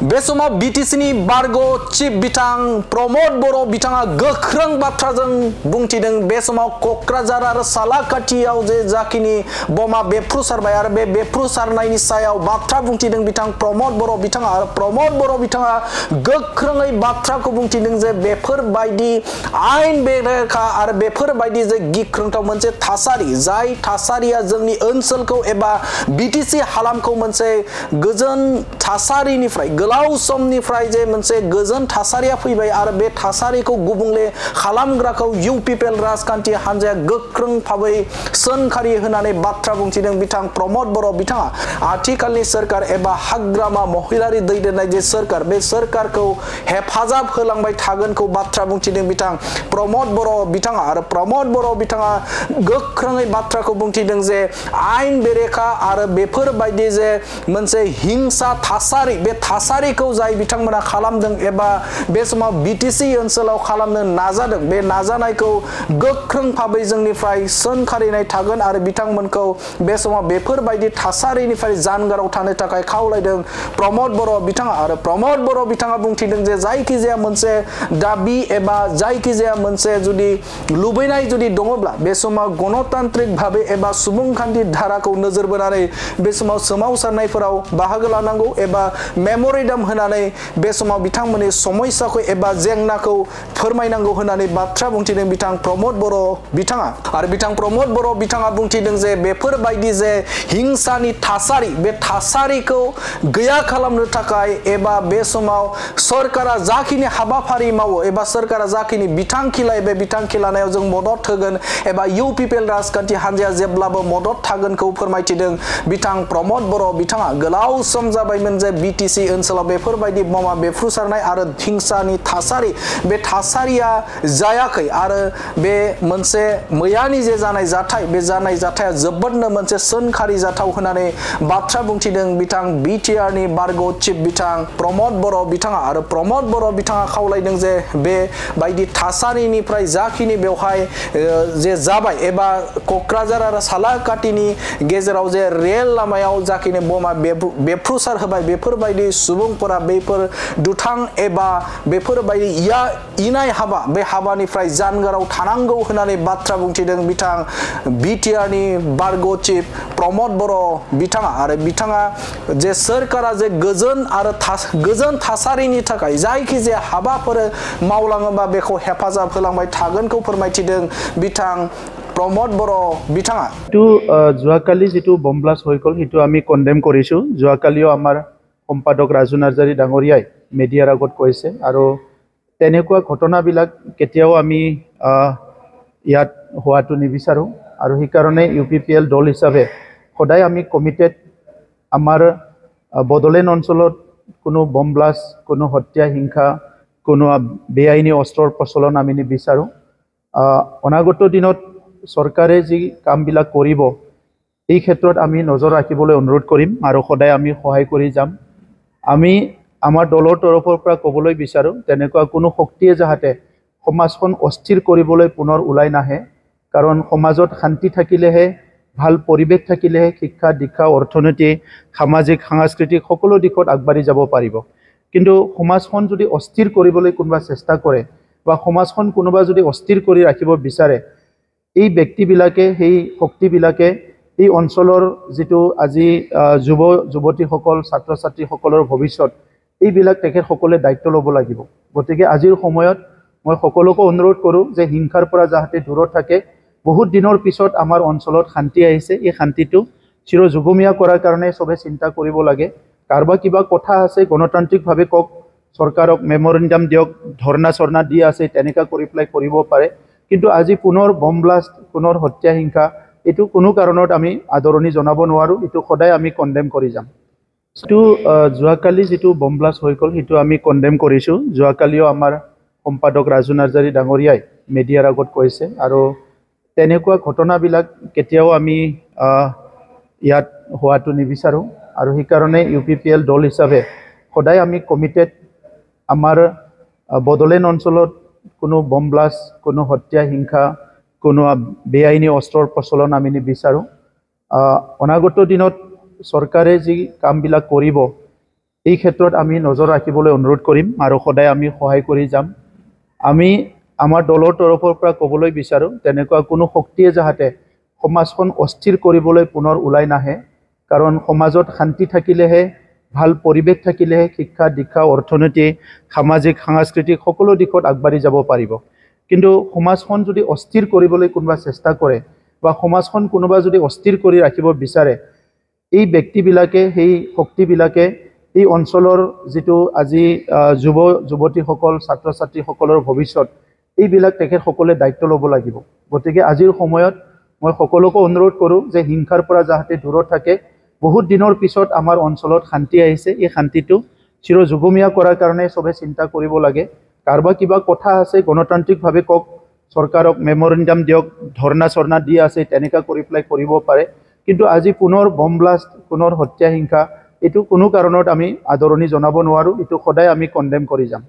बे समाव बीटीसीनि बारगो चीफ बिथां प्रमोद बर' बिथाङा गोख्रों बाथ्राजों बुंथिदों। बे समाव क'क्राझार आरो सालाकाटियाव जे जाखिनि बमा बेफ्रुसारबाय आरो बे बेफ्रुसारनायनि सायाव बाथ्रा बुंथिदों बिथां प्रमोद बर' बिथाङा। आरो प्रमोद बर' बिथाङा गोख्रोङै बाथ्राखौ बुंथिदों जे बेफोरबायदि आयेन बेरेखा आरो बेफोरबायदि जे गिख्रंथाव मोनसे थासारि, जाय थासारिया जोंनि ओनसोलखौ एबा बीटीसी हालामखौ मोनसे गोजोन थासारिनिफ्राय गोलाव समनिफ्राय जे मोनसे गोजोन थासारिया फैबाय आरो बे थासारिखौ गुबुंले खालामग्राखौ UPPL राजखान्थि हान्जाया गोख्रों भाबै सोंखारि होनानै बाथ्रा बुंथिदों बिथां प्रमोद बर' बिथाङा। आथिखालनि सोरखार एबा हाग्रामा महिलारि दैदेननाय जे सोरखार, बे सोरखारखौ हेफाजाब होलांबाय थागोनखौ बाथ्रा बुंथिदों बिथां प्रमोद बर' बिथाङा। आरो प्रमोद बर' बिथाङा गोख्रोङै बाथ्राखौ बुंथिदों जे आयेन बेरेखा आरो बेफोरबायदि जे मोनसे हिंसा थासारि, बे थासारिखौ जाय बिथांमोना खालामदों एबा बे समाव बीटीसी ओनसोलाव खालामनो नाजादों, बे नाजानायखौ गोख्रों भाबै जोंनिफ्राय सोंखारिनाय थागोन आरो बिथांमोनखौ बे समाव बेफोरबायदि थासारिनिफ्राय जानगाराव थानो थाखाय खावलायदों प्रमोद बर' बिथाङा। आरो प्रमोद बर' बिथाङा बुंथिदों जे जायखिजाया मोनसे दाबि एबा जायखिजाया मोनसे जुदि लुबैनाय जुदि दङब्ला बे समाव गणतान्त्रिक भाबै एबा सुबुंखान्थि धाराखौ नोजोर बोनानै बे समाव सोमावसारनायफोराव बाहागो लानांगौ एबा मेम'रेन्डाम होनानै बे समाव बिथांमोननि समस्याखौ एबा जेंनाखौ फोरमायनांगौ होननानै बाथ्रा बुंथिदों बिथां प्रमोद बर' बिथाङा। आरो बिथां प्रमोद बर' बिथाङा बुंथिदों जे बेफोरबायदि जे हिंसानि थासारि, बे थासारिखौ गैया खालामनो थाखाय एबा बे समाव सरकारा जाखिनि हाबाफारि मावो एबा सरकारा जाखिनि बिथांखि लायो, बे बिथांखि लानायाव जों मदद होगोन एबा UPPL राजखान्थि हान्जाया जेब्लाबो मदद थागोनखौ फोरमायथिदों बिथां प्रमोद बर' बिथाङा। गोलाव सम जाबायमोन जे बीटीसी ओनसोलाव बेफोरबायदि बमा बेफ्रुसारनाय आरो हिंसानि थासारि, बे थासारिया जायाखै आरो बे मोनसे मैयानि जे जानाय जाथाय, बे जानाय जाथाया जोबोदनो मोनसे सोंखारि जाथाव होननानै बाथ्रा बुंथिदों बिथां BTRनि बारगो चीफ बिथां प्रमोद बर' बिथाङा। आरो प्रमोद बर' बिथाङा खावलायदों जे बे बायदि थासारिनिफ्राय जाखिनि बेवहाय जे जाबाय एबा क'क्राझार आरो सालाकाटिनि गेजेराव जे रेल लामायाव जाखिनि बमा बेफ्रुसार होबाय, बेफोरबायदि सुबुंफोरा बेफोर दुथां एबा बेफोरबायदि इनाय हाबा, बे हाबानिफ्राय जानगाराव थानांगौ होननानै बाथ्रा बुंथिदों बिथां BTRनि बारगो चीफ प्रमोद बर' बिथाङा। आरो बिथाङा जे सोरखारा जे गोजोन आरो गोजोन थासारिनि थाखाय जायखिजाया हाबाफोर मावलाङोबा बेखौ हेफाजाब होलांबाय थागोनखौ फोरमायथिदों बिथां प्रमोद बर' बिथाङा। যোৱাকালি যিটো বম ব্লাষ্ট হৈ গ'ল সেইটো আমি কণ্ডেম কৰিছোঁ। যোৱাকালিও আমাৰ সম্পাদক ৰাজু নাৰ্জাৰী ডাঙৰীয়াই মিডিয়াৰ আগত কৈছে আৰু তেনেকুৱা ঘটনাবিলাক কেতিয়াও আমি ইয়াত হোৱাটো নিবিচাৰোঁ আৰু সেইকাৰণে UPPL দল হিচাপে সদায় আমি কমিটেড। আমাৰ বড়োলেণ্ড অঞ্চলত কোনো বম ব্লাষ্ট, কোনো হত্যা হিংসা, কোনো বেআইনী অস্ত্ৰৰ প্ৰচলন আমি নিবিচাৰোঁ। অনাগত দিনত চৰকাৰে যি কামবিলাক কৰিব এই ক্ষেত্ৰত আমি নজৰ ৰাখিবলৈ অনুৰোধ কৰিম আৰু সদায় আমি সহায় কৰি যাম। আমি আমাৰ দলৰ তৰফৰ পৰা ক'বলৈ বিচাৰোঁ তেনেকুৱা কোনো শক্তিয়ে যাতে সমাজখন অস্থিৰ কৰিবলৈ পুনৰ ওলাই নাহে, কাৰণ সমাজত শান্তি থাকিলেহে, ভাল পৰিৱেশ থাকিলেহে শিক্ষা দীক্ষা অৰ্থনীতি সামাজিক সাংস্কৃতিক সকলো দিশত আগবাঢ়ি যাব পাৰিব। কিন্তু সমাজখন যদি অস্থিৰ কৰিবলৈ কোনোবা চেষ্টা কৰে বা সমাজখন কোনোবা যদি অস্থিৰ কৰি ৰাখিব বিচাৰে, এই ব্যক্তিবিলাকে সেই শক্তিবিলাকে এই অঞ্চলৰ যিটো আজি যুৱতীসকল ছাত্ৰ ছাত্ৰীসকলৰ ভৱিষ্যত এইবিলাক তেখেতসকলে দায়িত্ব ল'ব লাগিব। গতিকে আজিৰ সময়ত মই সকলোকে অনুৰোধ কৰোঁ যে হিংসাৰ পৰা যাতে দূৰত থাকে। বহুত দিনৰ পিছত আমাৰ অঞ্চলত শান্তি আহিছে, এই শান্তিটো চিৰ যুগমীয়া কৰাৰ কাৰণে চবে চিন্তা কৰিব লাগে। কাৰোবাৰ কিবা কথা আছে গণতান্ত্ৰিকভাৱে কওক, চৰকাৰক মেম'ৰেণ্ডাম দিয়ক, ধৰ্ণা চৰ্ণা দি আছে তেনেকুৱা কৰি পেলাই কৰিব পাৰে। কিন্তু আজি পুনৰ বম ব্লাষ্ট, পুনৰ হত্যা হিংসা এইটো কোনো কাৰণত আমি আদৰণি জনাব নোৱাৰোঁ। এইটো সদায় আমি কণ্ডেম কৰি যাম। যোৱাকালি যিটো বম ব্লাষ্ট হৈ গ'ল সেইটো আমি কণ্ডেম কৰিছোঁ। যোৱাকালিও আমাৰ সম্পাদক ৰাজু নাৰ্জাৰী ডাঙৰীয়াই মিডিয়াৰ আগত কৈছে আৰু তেনেকুৱা ঘটনাবিলাক কেতিয়াও আমি ইয়াত হোৱাটো নিবিচাৰোঁ আৰু সেইকাৰণে UPPL দল হিচাপে সদায় আমি কমিটেড। আমাৰ বড়োলেণ্ড অঞ্চলত কোনো বম ব্লাষ্ট, কোনো হত্যা হিংসা, কোনো বেআইনী অস্ত্ৰৰ প্ৰচলন আমি নিবিচাৰোঁ। অনাগত দিনত চৰকাৰে যি কামবিলাক কৰিব এই ক্ষেত্ৰত আমি নজৰ ৰাখিবলৈ অনুৰোধ কৰিম আৰু সদায় আমি সহায় কৰি যাম। আমি আমাৰ দলৰ তৰফৰ পৰা ক'বলৈ বিচাৰোঁ তেনেকুৱা কোনো শক্তিয়ে যাতে সমাজখন অস্থিৰ কৰিবলৈ পুনৰ ওলাই নাহে, কাৰণ সমাজত শান্তি থাকিলেহে, ভাল পৰিৱেশ থাকিলেহে শিক্ষা দীক্ষা অৰ্থনীতি সামাজিক সাংস্কৃতিক সকলো দিশত আগবাঢ়ি যাব পাৰিব। কিন্তু সমাজখন যদি অস্থিৰ কৰিবলৈ কোনোবা চেষ্টা কৰে বা সমাজখন কোনোবা যদি অস্থিৰ কৰি ৰাখিব বিচাৰে, এই ব্যক্তিবিলাকে সেই শক্তিবিলাকে এই অঞ্চলৰ যিটো আজি যুৱ যুৱতীসকল ছাত্ৰ ছাত্ৰীসকলৰ ভৱিষ্যত এইবিলাক তেখেতসকলে দায়িত্ব ল'ব লাগিব। গতিকে আজিৰ সময়ত মই সকলোকে অনুৰোধ কৰোঁ যে হিংসাৰ পৰা যাতে দূৰত থাকে। বহুত দিনৰ পিছত আমাৰ অঞ্চলত শান্তি আহিছে, এই শান্তিটো চিৰ যুগমীয়া কৰাৰ কাৰণে চবে চিন্তা কৰিব লাগে। কাৰোবাৰ কিবা কথা আছে গণতান্ত্ৰিকভাৱে কওক, চৰকাৰক মেমৰেণ্ডাম দিয়ক, ধৰ্ণা চৰ্ণা দি আছে তেনেকুৱা কৰি পেলাই কৰিব পাৰে। কিন্তু আজি পুনৰ বম ব্লাষ্ট, পুনৰ হত্যা হিংসা এইটো কোনো কাৰণত আমি আদৰণি জনাব নোৱাৰোঁ। এইটো সদায় আমি কণ্ডেম কৰি যাম।